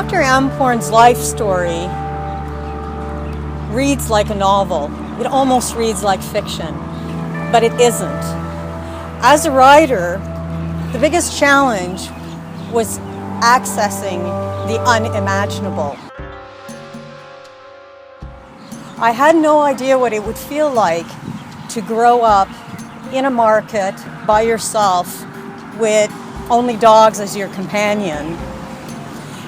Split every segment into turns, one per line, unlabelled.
Dr. Amporn's life story reads like a novel. It almost reads like fiction, but it isn't. As a writer, the biggest challenge was accessing the unimaginable. I had no idea what it would feel like to grow up in a market by yourself with only dogs as your companion.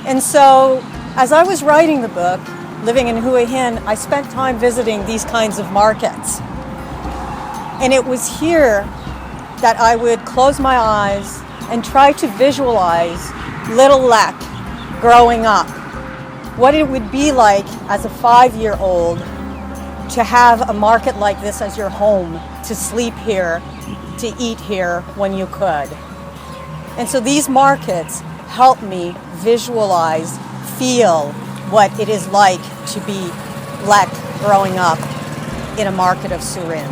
And so, as I was writing the book, living in Hua Hin, I spent time visiting these kinds of markets. And it was here that I would close my eyes and try to visualize little Lek growing up. What it would be like as a 5-year-old to have a market like this as your home, to sleep here, to eat here when you could. And so these markets help me visualize, feel what it is like to be Lek growing up in a market of Surin.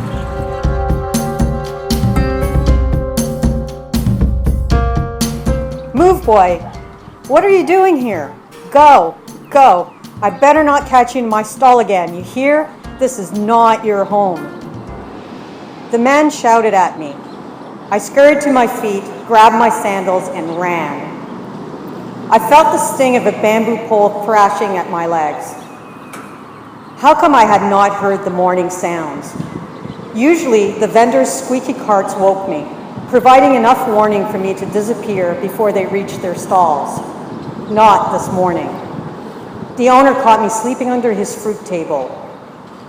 Move, boy. What are you doing here? Go, go. I better not catch you in my stall again. You hear? This is not your home. The man shouted at me. I scurried to my feet, grabbed my sandals, and ran. I felt the sting of a bamboo pole thrashing at my legs. How come I had not heard the morning sounds? Usually, the vendors' squeaky carts woke me, providing enough warning for me to disappear before they reached their stalls. Not this morning. The owner caught me sleeping under his fruit table.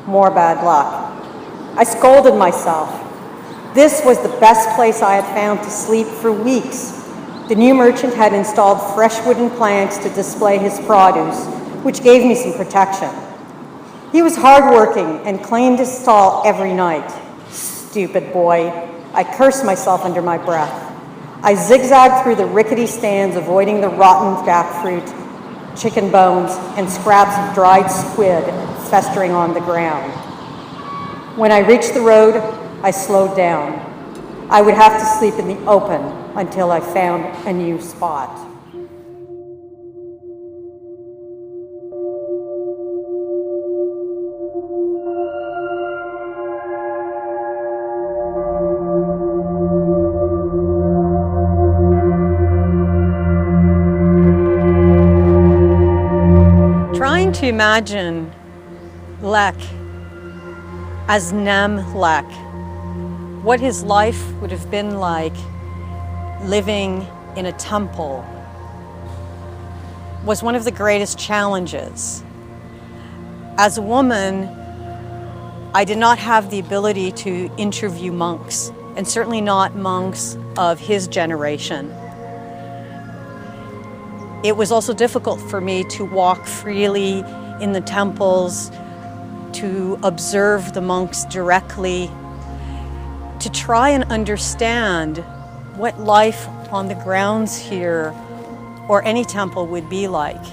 More bad luck. I scolded myself. This was the best place I had found to sleep for weeks. The new merchant had installed fresh wooden planks to display his produce, which gave me some protection. He was hardworking and cleaned his stall every night. Stupid boy. I cursed myself under my breath. I zigzagged through the rickety stands, avoiding the rotten jackfruit, chicken bones, and scraps of dried squid festering on the ground. When I reached the road, I slowed down. I would have to sleep in the open until I found a new spot. Trying to imagine Lek as Nam Lek, what his life would have been like living in a temple, was one of the greatest challenges. As a woman, I did not have the ability to interview monks, and certainly not monks of his generation. It was also difficult for me to walk freely in the temples, to observe the monks directly, to try and understand what life on the grounds here or any temple would be like.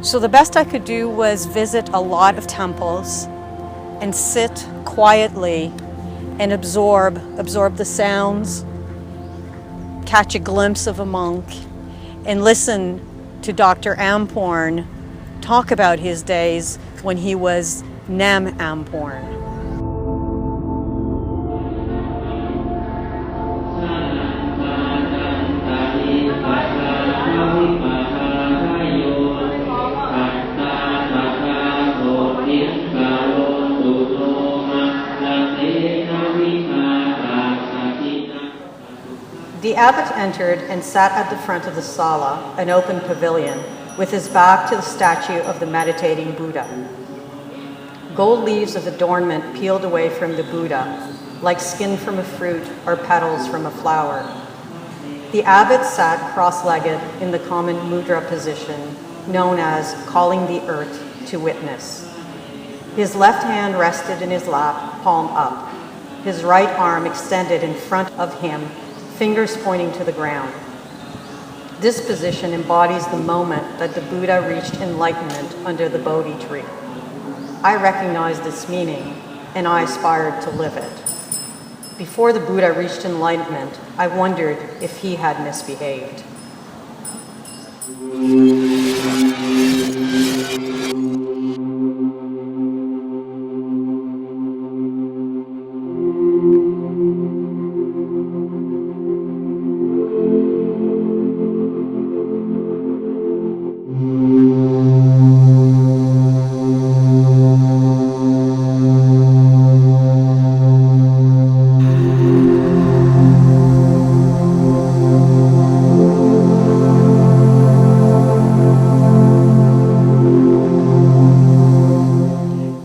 So the best I could do was visit a lot of temples and sit quietly and absorb the sounds, catch a glimpse of a monk, and listen to Dr. Amporn talk about his days when he was Nam Amporn. The abbot entered and sat at the front of the sala, an open pavilion, with his back to the statue of the meditating Buddha. Gold leaves of adornment peeled away from the Buddha, like skin from a fruit or petals from a flower. The abbot sat cross-legged in the common mudra position, known as calling the earth to witness. His left hand rested in his lap, palm up. His right arm extended in front of him, fingers pointing to the ground. This position embodies the moment that the Buddha reached enlightenment under the Bodhi tree. I recognized this meaning, and I aspired to live it. Before the Buddha reached enlightenment, I wondered if he had misbehaved.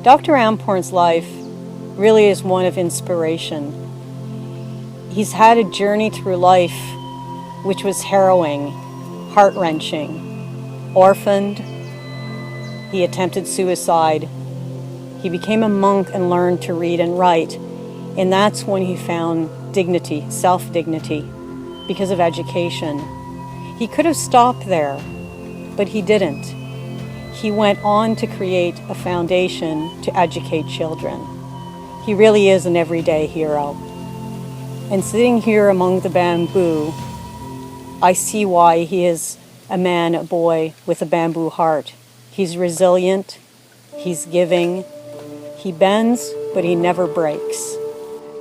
Dr. Amporn's life really is one of inspiration. He's had a journey through life which was harrowing, heart-wrenching. Orphaned, he attempted suicide. He became a monk and learned to read and write, and that's when he found dignity, self-dignity, because of education. He could have stopped there, but he didn't. He went on to create a foundation to educate children. He really is an everyday hero. And sitting here among the bamboo, I see why he is a man, a boy with a bamboo heart. He's resilient, he's giving, he bends, but he never breaks.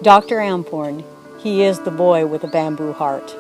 Dr. Amporn, he is the boy with a bamboo heart.